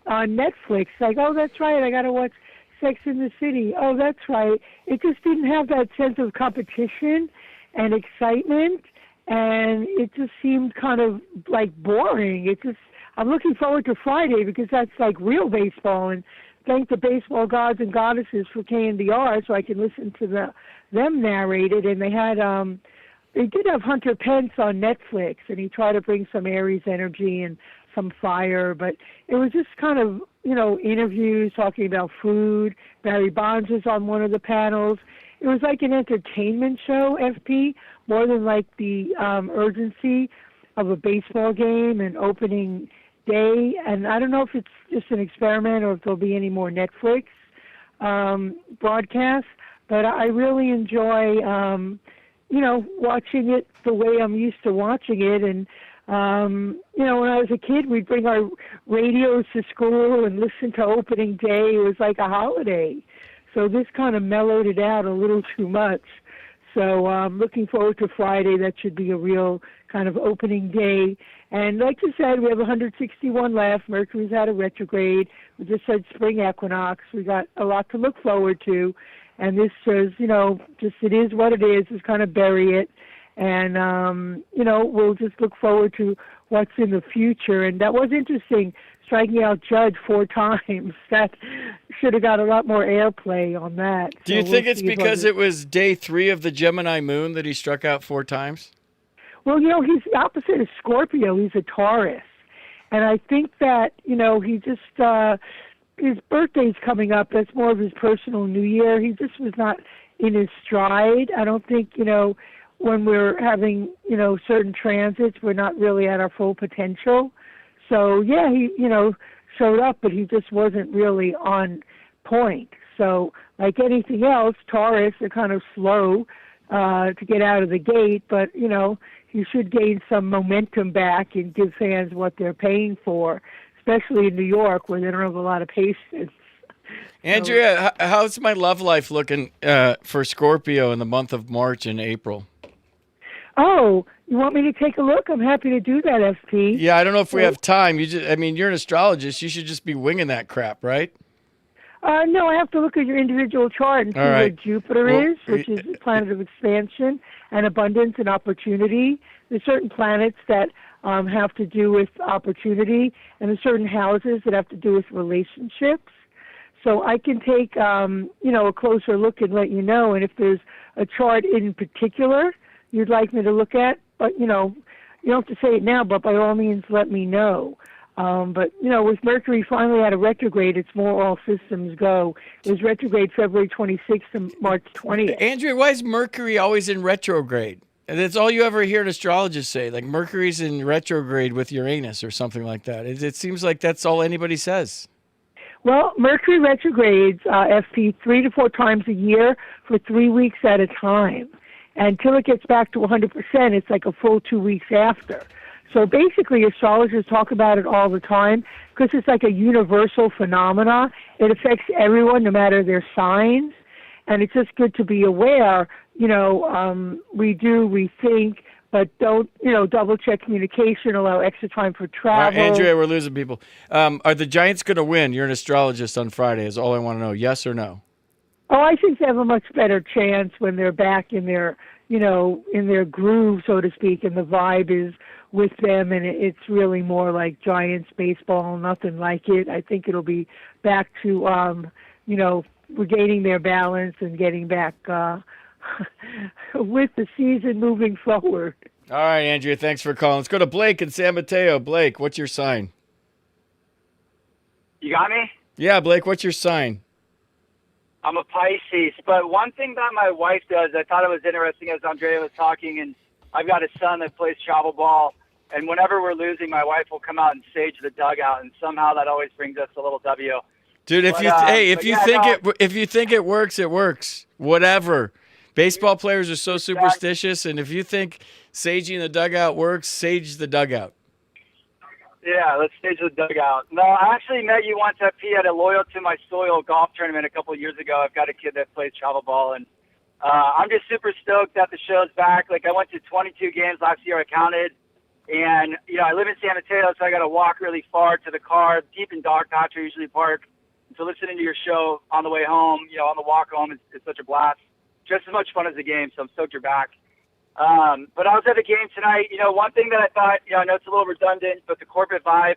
on Netflix. Like, oh, that's right, I got to watch Sex in the City. Oh, that's right. It just didn't have that sense of competition and excitement, and it just seemed kind of like boring. I'm looking forward to Friday because that's like real baseball, and thank the baseball gods and goddesses for KNBR so I can listen to them narrate it. And they did have Hunter Pence on Netflix, and he tried to bring some Aries energy and some fire, but it was just kind of, interviews talking about food. Barry Bonds was on one of the panels. It was like an entertainment show, FP, more than like the urgency of a baseball game and opening day. And I don't know if it's just an experiment or if there'll be any more Netflix broadcasts, but I really enjoy, watching it the way I'm used to watching it. And, when I was a kid, we'd bring our radios to school and listen to opening day. It was like a holiday. So this kind of mellowed it out a little too much. So I'm looking forward to Friday. That should be a real kind of opening day. And like you said, we have 161 left. Mercury's out of retrograde. We just had spring equinox. We got a lot to look forward to. And this says, just it is what it is. Just kind of bury it. And, we'll just look forward to what's in the future. And that was interesting, striking out Judge 4 times. That should have got a lot more airplay on that. Do you think it's because it was day 3 of the Gemini moon that he struck out 4 times? Well, he's the opposite of Scorpio. He's a Taurus. And I think that, he just, his birthday's coming up. That's more of his personal New Year. He just was not in his stride. I don't think, when we're having, certain transits, we're not really at our full potential. So, yeah, he, showed up, but he just wasn't really on point. So, like anything else, Taurus are kind of slow to get out of the gate, but, he should gain some momentum back and give fans what they're paying for, especially in New York where they don't have a lot of patience. Andrea, how's my love life looking for Scorpio in the month of March and April? Oh, you want me to take a look? I'm happy to do that, FP. Yeah, I don't know if we have time. You're an astrologist. You should just be winging that crap, right? No, I have to look at your individual chart and see where Jupiter is, which is the planet of expansion and abundance and opportunity. There's certain planets that have to do with opportunity, and there's certain houses that have to do with relationships. So I can take, a closer look and let you know. And if there's a chart in particular you'd like me to look at, but, you don't have to say it now, but by all means let me know. But, with Mercury finally out of retrograde, it's more all systems go. It was retrograde February 26th to March 20th. Andrea, why is Mercury always in retrograde? And that's all you ever hear an astrologist say, like Mercury's in retrograde with Uranus or something like that. It seems like that's all anybody says. Well, Mercury retrogrades, FP, 3 to 4 times a year for 3 weeks at a time. Until it gets back to 100%, it's like a full 2 weeks after. So basically, astrologers talk about it all the time because it's like a universal phenomena. It affects everyone, no matter their signs. And it's just good to be aware, we think, but don't, double check communication, allow extra time for All travel. right, Andrea, we're losing people. Are the Giants going to win? You're an astrologist on Friday is all I want to know. Yes or no? Oh, I think they have a much better chance when they're back in their, in their groove, so to speak, and the vibe is with them, and it's really more like Giants baseball, nothing like it. I think it'll be back to, regaining their balance and getting back with the season moving forward. All right, Andrea, thanks for calling. Let's go to Blake in San Mateo. Blake, what's your sign? You got me? Yeah, Blake, what's your sign? I'm a Pisces, but one thing that my wife does, I thought it was interesting as Andrea was talking, and I've got a son that plays travel ball, and whenever we're losing, my wife will come out and sage the dugout, and somehow that always brings us a little W. Dude, if you think it works, it works. Whatever. Baseball players are so superstitious, and if you think saging the dugout works, sage the dugout. Yeah, let's stage the dugout. No, I actually met you once, FP, at a Loyal to My Soil golf tournament a couple of years ago. I've got a kid that plays travel ball, and I'm just super stoked that the show's back. Like, I went to 22 games last year, I counted, and, I live in San Mateo, so I got to walk really far to the car, deep in dog patch, I usually park. So listening to your show on the way home, on the walk home, is such a blast. Just as much fun as the game, so I'm stoked you're back. But I was at the game tonight. One thing that I thought, I know it's a little redundant, but the corporate vibe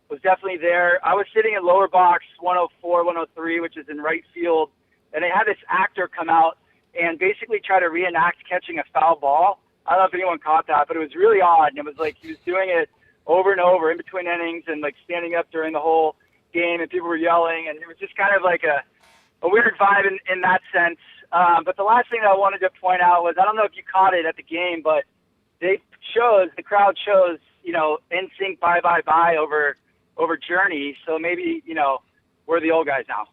was definitely there. I was sitting in lower box 104, 103, which is in right field, and they had this actor come out and basically try to reenact catching a foul ball. I don't know if anyone caught that, but it was really odd, and it was like he was doing it over and over in between innings and like standing up during the whole game, and people were yelling, and it was just kind of like a weird vibe in that sense. But the last thing that I wanted to point out was, I don't know if you caught it at the game, but the crowd chose, NSYNC Bye Bye Bye over Journey. So maybe, we're the old guys now.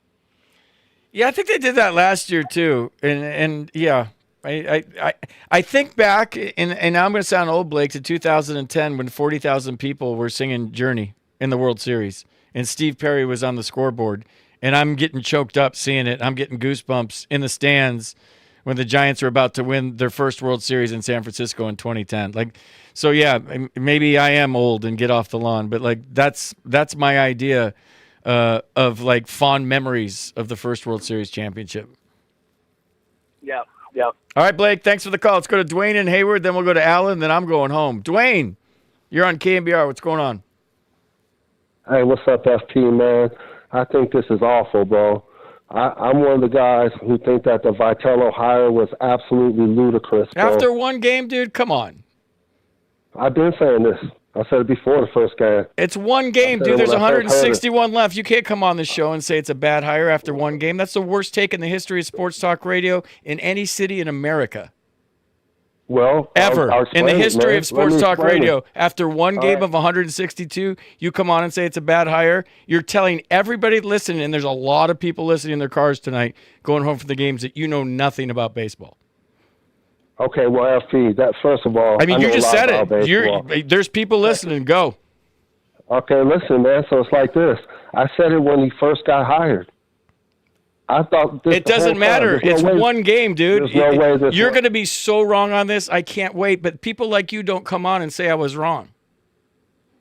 Yeah, I think they did that last year too. And yeah, I think back, and now I'm going to sound old, Blake, to 2010 when 40,000 people were singing Journey in the World Series, and Steve Perry was on the scoreboard. And I'm getting choked up seeing it. I'm getting goosebumps in the stands when the Giants are about to win their first World Series in San Francisco in 2010. So yeah, maybe I am old and get off the lawn, but that's my idea of fond memories of the first World Series championship. Yep. All right, Blake, thanks for the call. Let's go to Dwayne in Hayward, then we'll go to Alan, then I'm going home. Dwayne, you're on KNBR. What's going on? Hey, what's up, FP, man? I think this is awful, bro. I'm one of the guys who think that the Vitello hire was absolutely ludicrous, bro. After one game, dude, come on. I've been saying this. I said it before the first game. It's one game, dude. There's 161 left. You can't come on this show and say it's a bad hire after one game. That's the worst take in the history of sports talk radio in any city in America. Well, ever in the history of sports talk radio, after one game right. of 162, you come on and say it's a bad hire. You're telling everybody listening, and there's a lot of people listening in their cars tonight, going home from the games, that you know nothing about baseball. Okay, well, FP, that first of all, I mean, you just said it. There's people listening. Go. Okay, listen, man. So it's like this. I said it when he first got hired. I thought it doesn't matter. It's one game, dude. There's no way you're going to be so wrong on this. I can't wait. But people like you don't come on and say I was wrong.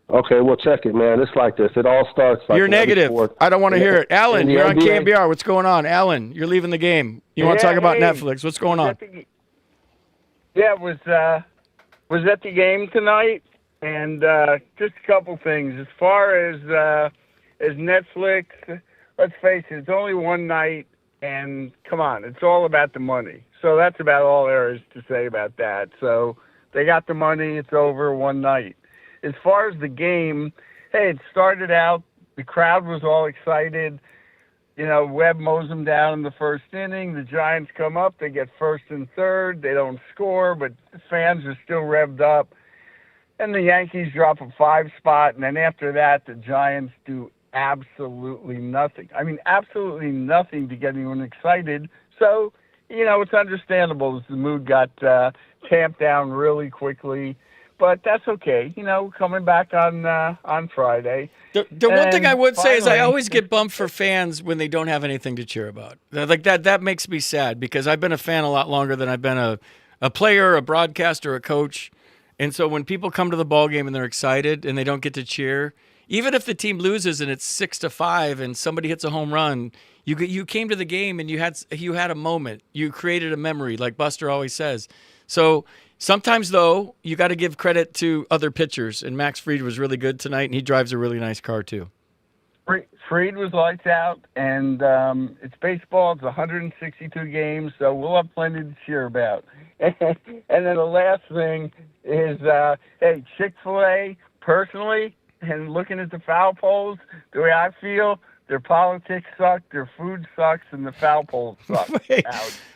Okay, well, check it, man. It's like this. It all starts like you're negative. I don't want to hear it. Alan, you're on KNBR. What's going on? Alan, you're leaving the game. You want to talk about Netflix. What's going on? Was at the game tonight, and just a couple things. As far as Netflix, let's face it, it's only one night, and come on, it's all about the money. So that's about all there is to say about that. So they got the money, it's over one night. As far as the game, hey, it started out, the crowd was all excited. Webb mows them down in the first inning. The Giants come up, they get first and third. They don't score, but the fans are still revved up. And the Yankees drop a 5 spot, and then after that, the Giants do absolutely nothing. I mean, absolutely nothing to get anyone excited. So, it's understandable the mood got tamped down really quickly. But that's okay, coming back on Friday. The one thing I would say is I always get bumped for fans when they don't have anything to cheer about. Like that makes me sad because I've been a fan a lot longer than I've been a player, a broadcaster, a coach. And so when people come to the ball game and they're excited and they don't get to cheer, even if the team loses and it's 6-5 and somebody hits a home run, you came to the game and you had a moment. You created a memory, like Buster always says. So sometimes, though, you got to give credit to other pitchers. And Max Fried was really good tonight, and he drives a really nice car, too. Fried was lights out, and it's baseball. It's 162 games, so we'll have plenty to cheer about. And then the last thing is, hey, Chick-fil-A, personally, and looking at the foul poles, the way I feel, their politics suck, their food sucks, and the foul poles suck.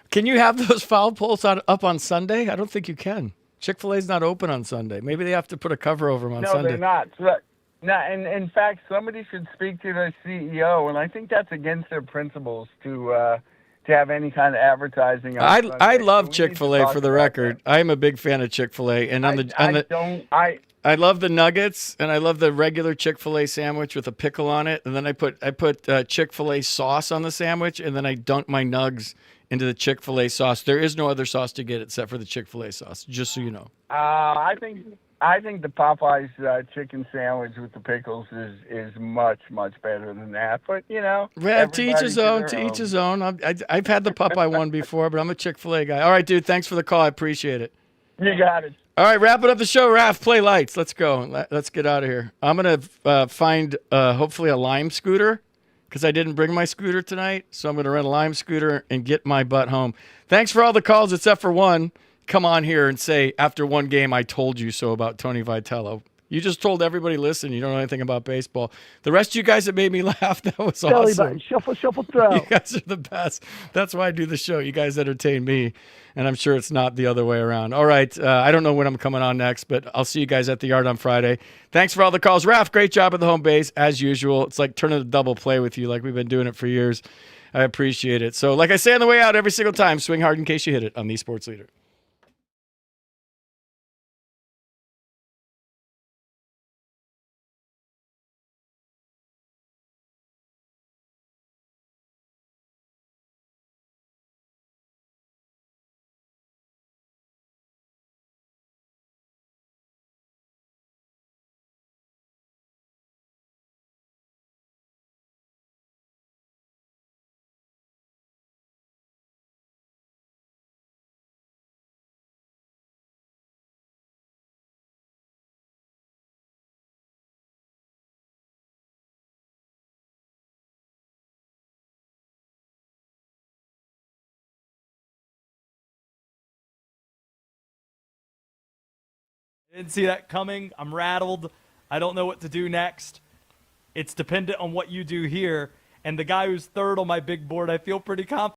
Can you have those foul poles up on Sunday? I don't think you can. Chick-fil-A's not open on Sunday. Maybe they have to put a cover over them on Sunday. No, they're not. No, and in fact, somebody should speak to their CEO, and I think that's against their principles to have any kind of advertising. On Sunday. I love Chick-fil-A for the record. I am a big fan of Chick-fil-A, and I love the nuggets, and I love the regular Chick-fil-A sandwich with a pickle on it, and then I put Chick-fil-A sauce on the sandwich, and then I dunk my nugs into the Chick-fil-A sauce. There is no other sauce to get except for the Chick-fil-A sauce, just so you know. I think the Popeyes chicken sandwich with the pickles is much, much better than that. But, to each his own, to each his own. I've had the Popeye one before, but I'm a Chick-fil-A guy. All right, dude, thanks for the call. I appreciate it. You got it. All right, wrapping up the show. Raph, play lights. Let's go. Let's get out of here. I'm going to find hopefully a Lime scooter because I didn't bring my scooter tonight. So I'm going to rent a Lime scooter and get my butt home. Thanks for all the calls except for one. Come on here and say, after one game, I told you so about Tony Vitello. You just told everybody, listen, you don't know anything about baseball. The rest of you guys that made me laugh, that was Belly awesome. button, shuffle, shuffle, throw. You guys are the best. That's why I do the show. You guys entertain me, and I'm sure it's not the other way around. All right, I don't know when I'm coming on next, but I'll see you guys at the Yard on Friday. Thanks for all the calls. Raph, great job at the home base, as usual. It's like turning a double play with you like we've been doing it for years. I appreciate it. So like I say on the way out every single time, swing hard in case you hit it on the Sports Leader. Didn't see that coming. I'm rattled. I don't know what to do next. It's dependent on what you do here. And the guy who's third on my big board, I feel pretty confident.